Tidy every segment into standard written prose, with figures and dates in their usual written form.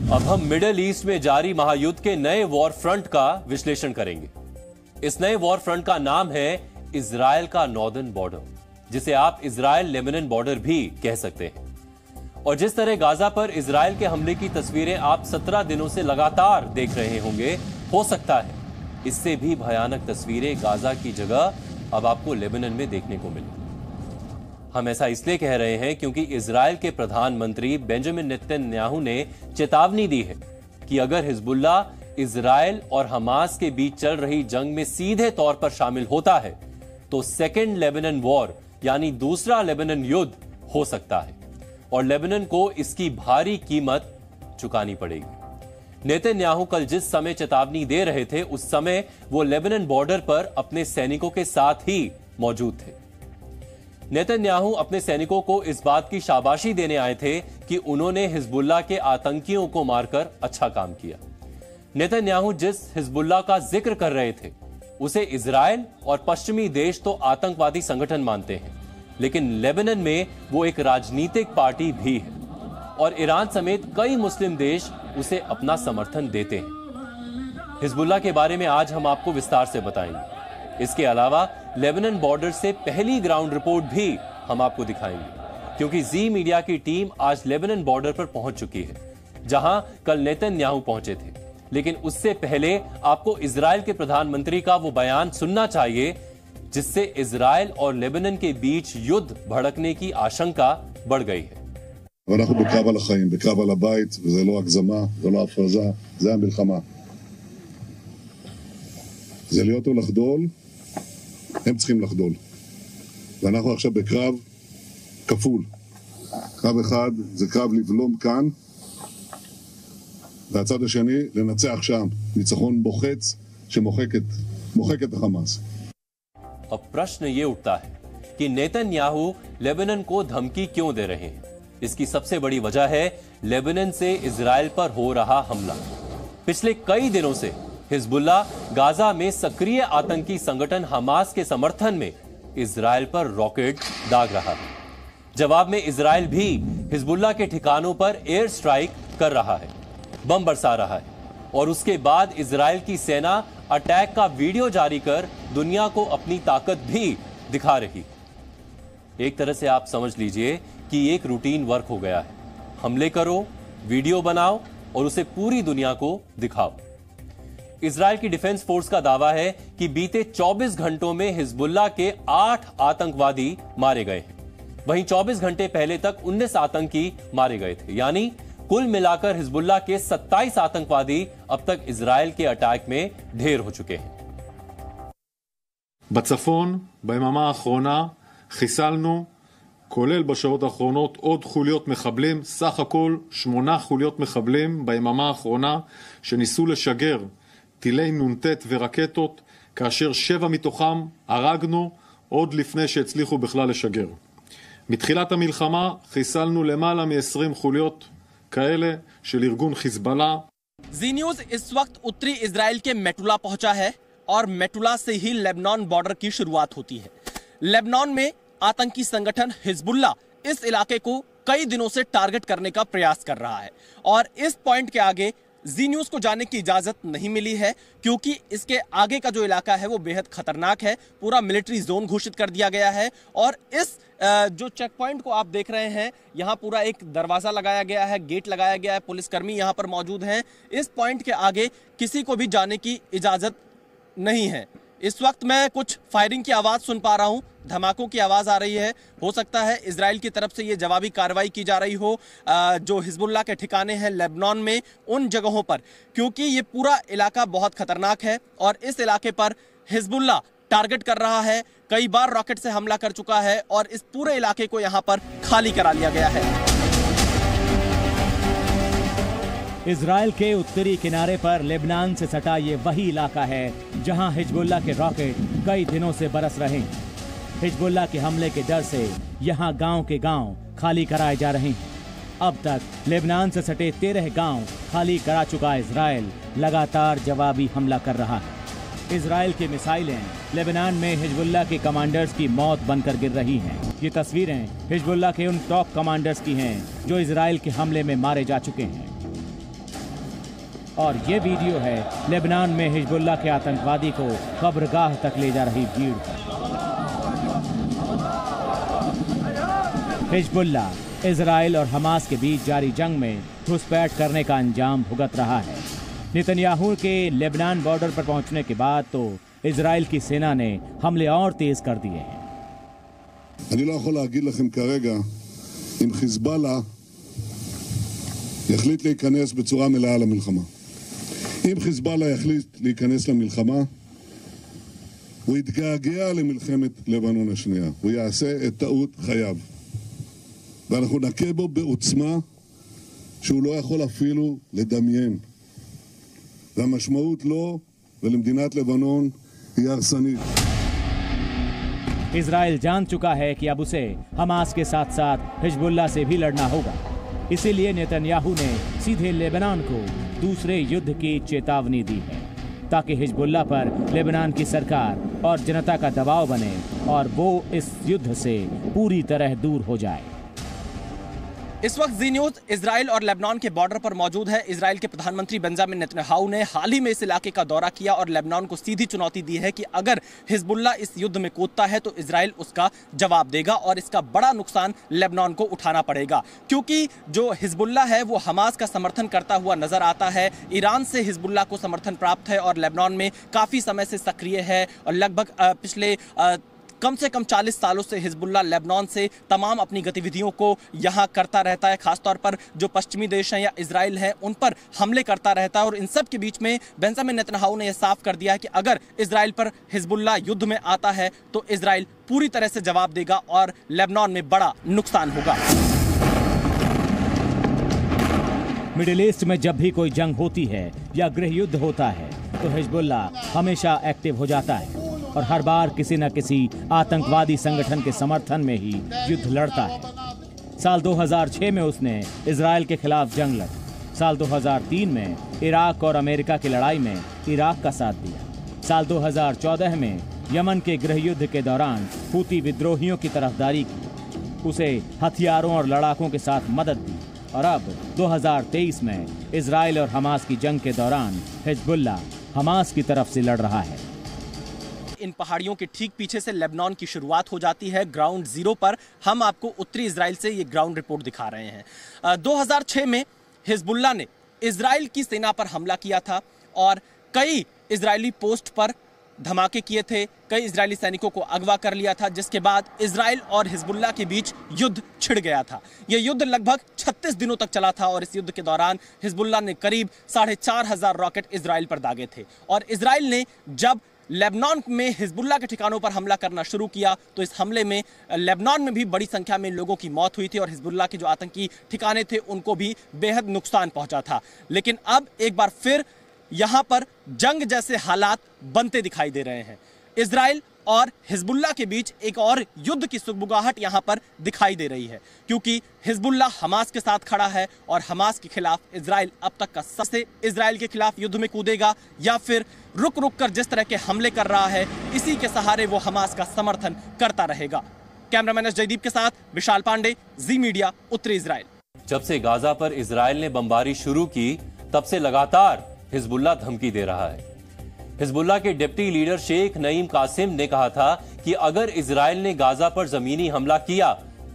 अब हम middle east में जारी महायुद्ध के नए वॉर फ्रंट का विश्लेषण करेंगे। इस नए वॉर फ्रंट का नाम है इजराइल का नॉर्दर्न बॉर्डर, जिसे आप इजराइल लेबनान बॉर्डर भी कह सकते हैं। और जिस तरह गाजा पर इजराइल के हमले की तस्वीरें आप 17 दिनों से लगातार देख रहे होंगे, हो सकता है इससे भी भयानक तस्वीरें गाजा की जगह अब आपको लेबनान में देखने को मिले। हम ऐसा इसलिए कह रहे हैं क्योंकि इजराइल के प्रधानमंत्री बेंजामिन नेतन्याहू ने चेतावनी दी है कि अगर हिजबुल्लाह इजराइल और हमास के बीच चल रही जंग में सीधे तौर पर शामिल होता है तो सेकेंड लेबनान वॉर यानी दूसरा लेबनान युद्ध हो सकता है और लेबनान को इसकी भारी कीमत चुकानी पड़ेगी। नेतन्याहू कल जिस समय चेतावनी दे रहे थे उस समय वो लेबनान बॉर्डर पर अपने सैनिकों के साथ ही मौजूद थे। नेतन्याहू अपने सैनिकों को इस बात की शाबाशी देने आए थे कि उन्होंने हिजबुल्लाह के आतंकियों को मारकर अच्छा काम किया। नेतन्याहू जिस हिजबुल्लाह का जिक्र कर रहे थे उसे इजराइल और पश्चिमी देश तो आतंकवादी संगठन मानते हैं, लेकिन लेबनान में वो एक राजनीतिक पार्टी भी है और ईरान समेत कई मुस्लिम देश उसे अपना समर्थन देते हैं। हिजबुल्लाह के बारे में आज हम आपको विस्तार से बताएंगे। इसके अलावा लेबनान बॉर्डर से पहली ग्राउंड रिपोर्ट भी हम आपको दिखाएंगे, क्योंकि जी मीडिया की टीम आज लेबनान बॉर्डर पर पहुंच चुकी है, जहां कल नेतन्याहू पहुंचे थे। लेकिन उससे पहले आपको इजराइल के प्रधानमंत्री का वो बयान सुनना चाहिए जिससे इजराइल और लेबनान के बीच युद्ध भड़कने की आशंका बढ़ गई है। אנחנו בקרב על החיים, בקרב על הבית, וזה לא הגזמה, זה לא הפרזה, זה המלחמה. זה להיות או לחדול, הם צריכים לחדול. ואנחנו עכשיו בקרב כפול. קרב אחד זה קרב לבלום כאן, והצד השני לנצח שם. ניצחון מוחץ שמוחק את החמאס. अब प्रश्न ये उठता है कि नेतन्याहू लेबनान को धमकी क्यों दे रहे हैं। इसकी सबसे बड़ी वजह है लेबनान से इजराइल पर हो रहा हमला। पिछले कई दिनों से हिजबुल्लाह गाजा में सक्रिय आतंकी संगठन हमास के समर्थन में इजराइल पर रॉकेट दाग रहा है। जवाब में इजराइल भी हिजबुल्लाह के ठिकानों पर एयर स्ट्राइक कर रहा है, बम बरसा रहा है और उसके बाद इजराइल की सेना अटैक का वीडियो जारी कर दुनिया को अपनी ताकत भी दिखा रही। एक तरह से आप समझ लीजिए कि एक रूटीन वर्क हो गया है। हमले करो, वीडियो बनाओ और उसे पूरी दुनिया को दिखाओ। इजराइल की डिफेंस फोर्स का दावा है कि बीते 24 घंटों में हिजबुल्लाह के 8 आतंकवादी मारे गए हैं। वहीं 24 घंटे पहले तक 19 आतंकी मारे गए थे, यानी कुल मिलाकर हिजबुल्लाह के 27 आतंकवादी अब तक इजराइल के अटैक में ढेर हो चुके हैं। בצפון, ביממה האחרונה, חיסלנו, כולל בשעות האחרונות, עוד חוליות מחבלים, סך הכל 8 חוליות מחבלים ביממה האחרונה, שניסו לשגר טילי נונטט ורקטות, כאשר 7 מתוכם הרגנו עוד לפני שהצליחו בכלל לשגר. מתחילת המלחמה חיסלנו למעלה מ-20 חוליות כאלה של ארגון חיזבאללה. जी न्यूज इस वक्त उत्तरी इजराइल के मेटुला पहुंचा है और मेटुला से ही लेबनान बॉर्डर की शुरुआत होती है। लेबनान में आतंकी संगठन हिजबुल्लाह इस इलाके को कई दिनों से टारगेट करने का प्रयास कर रहा है और इस पॉइंट के आगे जी न्यूज को जाने की इजाजत नहीं मिली है, क्योंकि इसके आगे का जो इलाका है वो बेहद खतरनाक है। पूरा मिलिट्री जोन घोषित कर दिया गया है और इस जो चेक पॉइंट को आप देख रहे हैं, यहाँ पूरा एक दरवाजा लगाया गया है, गेट लगाया गया है, पुलिसकर्मी यहाँ पर मौजूद हैं। इस पॉइंट के आगे किसी को भी जाने की इजाजत नहीं है। इस वक्त मैं कुछ फायरिंग की आवाज सुन पा रहा हूं, धमाकों की आवाज आ रही है। हो सकता है इजराइल की तरफ से ये जवाबी कार्रवाई की जा रही हो जो हिजबुल्लाह के ठिकाने हैं लेबनान में, उन जगहों पर, क्योंकि ये पूरा इलाका बहुत खतरनाक है और इस इलाके पर हिजबुल्लाह टारगेट कर रहा है, कई बार रॉकेट से हमला कर चुका है और इस पूरे इलाके को यहां पर खाली करा लिया गया है। इजराइल के उत्तरी किनारे पर लेबनान से सटा ये वही इलाका है जहां हिजबुल्लाह के रॉकेट कई दिनों से बरस रहे हैं। हिजबुल्लाह के हमले के डर से यहां गांव के गांव खाली कराए जा रहे हैं। अब तक लेबनान से सटे 13 गांव खाली करा चुका इजराइल लगातार जवाबी हमला कर रहा है। इजराइल की मिसाइलें लेबनान में हिजबुल्लाह के कमांडर्स की मौत बनकर गिर रही हैं। ये तस्वीरें हिजबुल्लाह के उन टॉप कमांडर्स की हैं जो इजराइल के हमले में मारे जा चुके हैं। और ये वीडियो है लेबनान में हिजबुल्लाह के आतंकवादी को कब्रगाह तक ले जा रही भीड़ का। हिजबुल्लाह इजराइल और हमास के बीच जारी जंग में घुसपैठ करने का अंजाम भुगत रहा है। नेतन्याहू के लेबनान बॉर्डर पर पहुंचने के बाद तो इजराइल की सेना ने हमले और तेज कर दिए हैं। אני לא יכול להגיד לכם כרגע אם חיזבאללה יחליט להיכנס בצורה מלאה למלחמה. אם חיזבאללה יחליט להיכנס למלחמה, הוא יתגעגע למלחמת לבנון השנייה. הוא יעשה את טעות חייו. ואנחנו נכה בו בעוצמה שהוא לא יכול אפילו לדמיין. והמשמעות לו ולמדינת לבנון היא הרסנית. इजराइल जान चुका है कि अब उसे हमास के साथ साथ हिजबुल्लाह से भी लड़ना होगा। इसीलिए नेतन्याहू ने सीधे लेबनान को दूसरे युद्ध की चेतावनी दी है, ताकि हिजबुल्लाह पर लेबनान की सरकार और जनता का दबाव बने और वो इस युद्ध से पूरी तरह दूर हो जाए। इस वक्त जी न्यूज इजराइल और लेबनान के बॉर्डर पर मौजूद है। इजराइल के प्रधानमंत्री बेंजामिन नेतन्याहू ने हाल ही में इस इलाके का दौरा किया और लेबनान को सीधी चुनौती दी है कि अगर हिजबुल्लाह इस युद्ध में कूदता है तो इजराइल उसका जवाब देगा और इसका बड़ा नुकसान लेबनान को उठाना पड़ेगा, क्योंकि जो हिजबुल्लाह है वो हमास का समर्थन करता हुआ नजर आता है। ईरान से हिजबुल्लाह को समर्थन प्राप्त है और लेबनान में काफी समय से सक्रिय है और लगभग पिछले कम से कम 40 सालों से हिजबुल्लाह लेबनान से तमाम अपनी गतिविधियों को यहाँ करता रहता है। खासतौर पर जो पश्चिमी देश हैं या इजराइल है उन पर हमले करता रहता है और इन सब के बीच में बेंजामिन नेतन्याहू ने यह साफ कर दिया है कि अगर इजराइल पर हिजबुल्लाह युद्ध में आता है तो इजराइल पूरी तरह से जवाब देगा और लेबनान में बड़ा नुकसान होगा। मिडिल ईस्ट में जब भी कोई जंग होती है या गृह युद्ध होता है तो हिजबुल्लाह हमेशा एक्टिव हो जाता है और हर बार किसी न किसी आतंकवादी संगठन के समर्थन में ही युद्ध लड़ता है। साल 2006 में उसने इजराइल के खिलाफ जंग लड़ी। साल 2003 में इराक और अमेरिका की लड़ाई में इराक का साथ दिया। साल 2014 में यमन के गृह युद्ध के दौरान हूती विद्रोहियों की तरफदारी की, उसे हथियारों और लड़ाकों के साथ मदद दी और अब 2023 में इजराइल और हमास की जंग के दौरान हिजबुल्लाह हमास की तरफ से लड़ रहा है। इन पहाड़ियों के ठीक पीछे से लेबनान की शुरुआत हो जाती है। ग्राउंड जीरो पर हम आपको उत्तरी इजराइल से ये ग्राउंड रिपोर्ट दिखा रहे हैं। 2006 में हिजबुल्लाह ने इजराइल की सेना पर हमला किया था और कई इजरायली पोस्ट पर धमाके किए थे, कई इजरायली सैनिकों को अगवा कर लिया था, जिसके बाद इजराइल और हिजबुल्लाह के बीच युद्ध छिड़ गया था। यह युद्ध लगभग 36 दिनों तक चला था और इस युद्ध के दौरान हिजबुल्लाह ने करीब 4,500 रॉकेट इजराइल पर दागे थे और इजराइल ने जब लेबनान में हिजबुल्लाह के ठिकानों पर हमला करना शुरू किया तो इस हमले में लेबनान में भी बड़ी संख्या में लोगों की मौत हुई थी और हिजबुल्लाह के जो आतंकी ठिकाने थे उनको भी बेहद नुकसान पहुंचा था। लेकिन अब एक बार फिर यहां पर जंग जैसे हालात बनते दिखाई दे रहे हैं। इजराइल और हिजबुल्लाह के बीच एक और युद्ध की सुगबुगाहट यहां पर दिखाई दे रही है, क्योंकि हिजबुल्लाह हमास के साथ खड़ा है और हमास के खिलाफ इजराइल अब तक का सबसे इजराइल के खिलाफ युद्ध में कूदेगा या फिर रुक रुक कर जिस तरह के हमले कर रहा है इसी के सहारे वो हमास का समर्थन करता रहेगा। कैमरामैन एस जयदीप के साथ विशाल पांडे, जी मीडिया, उत्तरी इजराइल। जब से गाजा पर इजराइल ने बमबारी शुरू की तब से लगातार हिजबुल्लाह धमकी दे रहा है। हिजबुल्लाह के डिप्टी लीडर शेख नईम कासिम ने कहा था कि अगर इजराइल ने गाजा पर जमीनी हमला किया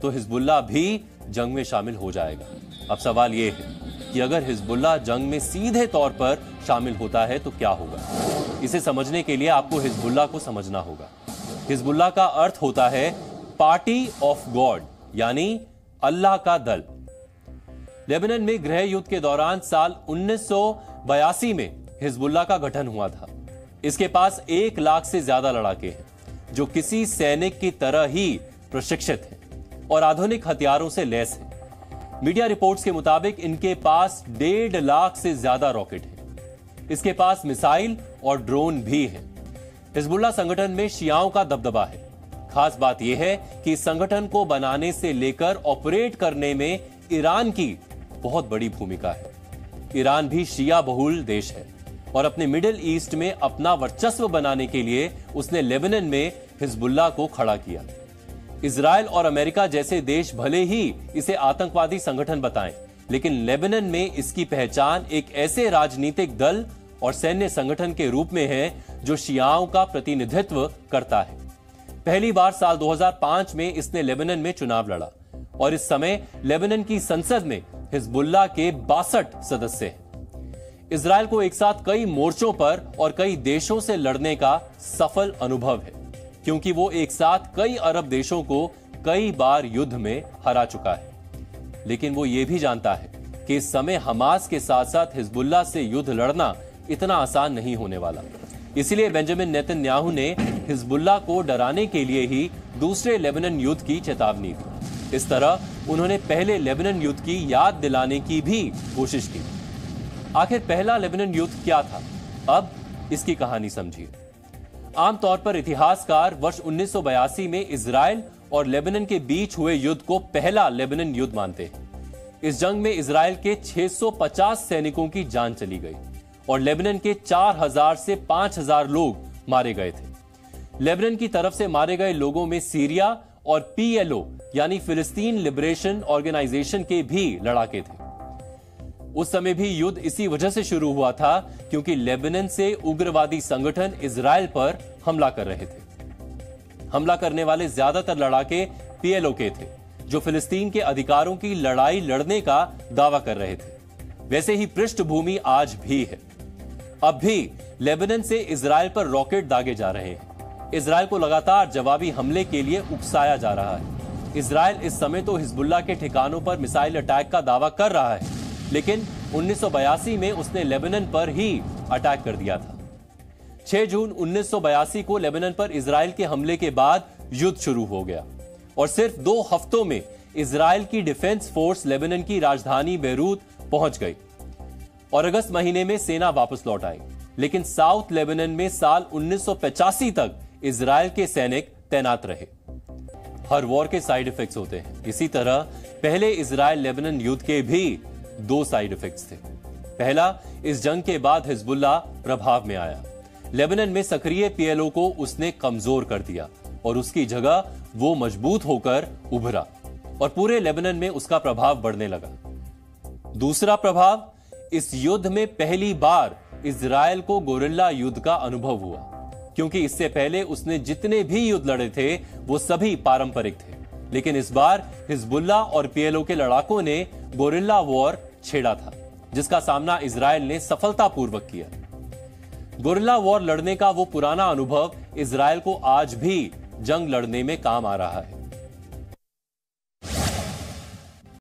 तो हिजबुल्लाह भी जंग में शामिल हो जाएगा। अब सवाल यह है कि अगर हिजबुल्लाह जंग में सीधे तौर पर शामिल होता है तो क्या होगा। इसे समझने के लिए आपको हिजबुल्लाह को समझना होगा। हिजबुल्लाह का अर्थ होता है पार्टी ऑफ गॉड, यानी अल्लाह का दल। लेबनान में गृह युद्ध के दौरान साल 1982 में हिजबुल्लाह का गठन हुआ था। इसके पास 1 लाख से ज्यादा लड़ाके हैं जो किसी सैनिक की तरह ही प्रशिक्षित हैं और आधुनिक हथियारों से लैस हैं। मीडिया रिपोर्ट्स के मुताबिक इनके पास 1.5 लाख से ज्यादा रॉकेट हैं। इसके पास मिसाइल और ड्रोन भी हैं। हिजबुल्लाह संगठन में शियाओं का दबदबा है। खास बात यह है कि इस संगठन को बनाने से लेकर ऑपरेट करने में ईरान की बहुत बड़ी भूमिका है। ईरान भी शिया बहुल देश है और अपने मिडिल ईस्ट में अपना वर्चस्व बनाने के लिए उसने लेबनान में हिजबुल्लाह को खड़ा किया। इजराइल और अमेरिका जैसे देश भले ही इसे आतंकवादी संगठन बताएं, लेकिन लेबनान में इसकी पहचान एक ऐसे राजनीतिक दल और सैन्य संगठन के रूप में है जो शियाओं का प्रतिनिधित्व करता है। पहली बार साल 2005 में इसने लेबनान में चुनाव लड़ा और इस समय लेबनान की संसद में हिजबुल्लाह के 62 सदस्य हैं। इजरायल को एक साथ कई मोर्चों पर और कई देशों से लड़ने का सफल अनुभव है, क्योंकि वो एक साथ कई अरब देशों को कई बार युद्ध में हरा चुका है। लेकिन वो ये भी जानता है कि इस समय हमास के साथ साथ हिजबुल्लाह से युद्ध लड़ना इतना आसान नहीं होने वाला। इसलिए बेंजामिन नेतन्याहू ने हिजबुल्लाह को डराने के लिए ही दूसरे लेबनान युद्ध की चेतावनी दी। इस तरह उन्होंने पहले लेबनान युद्ध की याद दिलाने की भी कोशिश की। आखिर पहला लेबनान युद्ध क्या था? अब इसकी कहानी समझिए। आमतौर पर इतिहासकार वर्ष 1982 में इजराइल और लेबनान के बीच हुए युद्ध को पहला लेबनान युद्ध मानते हैं। इस जंग में इजराइल के 650 सैनिकों की जान चली गई और लेबनान के 4000 से 5000 लोग मारे गए थे। लेबनान की तरफ से मारे गए लोगों में सीरिया और पीएलओ यानी फिलिस्तीन लिबरेशन ऑर्गेनाइजेशन के भी लड़ाके थे। उस समय भी युद्ध इसी वजह से शुरू हुआ था क्योंकि लेबनान से उग्रवादी संगठन इजराइल पर हमला कर रहे थे। हमला करने वाले ज्यादातर लड़ाके पीएलओ के थे, जो फिलिस्तीन के अधिकारों की लड़ाई लड़ने का दावा कर रहे थे। वैसे ही पृष्ठभूमि आज भी है। अब भी लेबनान से इजराइल पर रॉकेट दागे जा रहे हैं। इजराइल को लगातार जवाबी हमले के लिए उकसाया जा रहा है। इजराइल इस समय तो हिजबुल्लाह के ठिकानों पर मिसाइल अटैक का दावा कर रहा है, लेकिन 1982 में उसने लेबनान पर ही अटैक कर दिया था। 6 जून 1982 को लेबनान पर इजराइल के हमले के बाद युद्ध शुरू हो गया और सिर्फ 2 हफ्तों में इजराइल की डिफेंस फोर्स लेबनान की राजधानी बेरूत पहुंच गई और अगस्त महीने में सेना वापस लौट आई। लेकिन साउथ लेबनान में साल 1985 तक इजराइल के सैनिक तैनात रहे। हर वॉर के साइड इफेक्ट्स होते हैं। इसी तरह पहले इजराइल लेबनान युद्ध के भी 2 साइड इफेक्ट्स थे। पहला, इस जंग के बाद हिजबुल्लाह प्रभाव में आया। लेबनान में सक्रिय पीएलओ को उसने कमजोर कर दिया और उसकी जगह वो मजबूत होकर उभरा और पूरे लेबनान में उसका प्रभाव बढ़ने लगा। दूसरा प्रभाव, इस युद्ध में पहली बार इजराइल को गोरिल्ला युद्ध का अनुभव हुआ, क्योंकि इससे पहले उसने जितने भी युद्ध लड़े थे वो सभी पारंपरिक थे। लेकिन इस बार हिजबुल्लाह और पीएलओ के लड़ाकों ने गोरिल्ला वॉर छेड़ा था, जिसका सामना इजराइल ने सफलतापूर्वक किया। गोरिल्ला वॉर लड़ने का वो पुराना अनुभव इजराइल को आज भी जंग लड़ने में काम आ रहा है।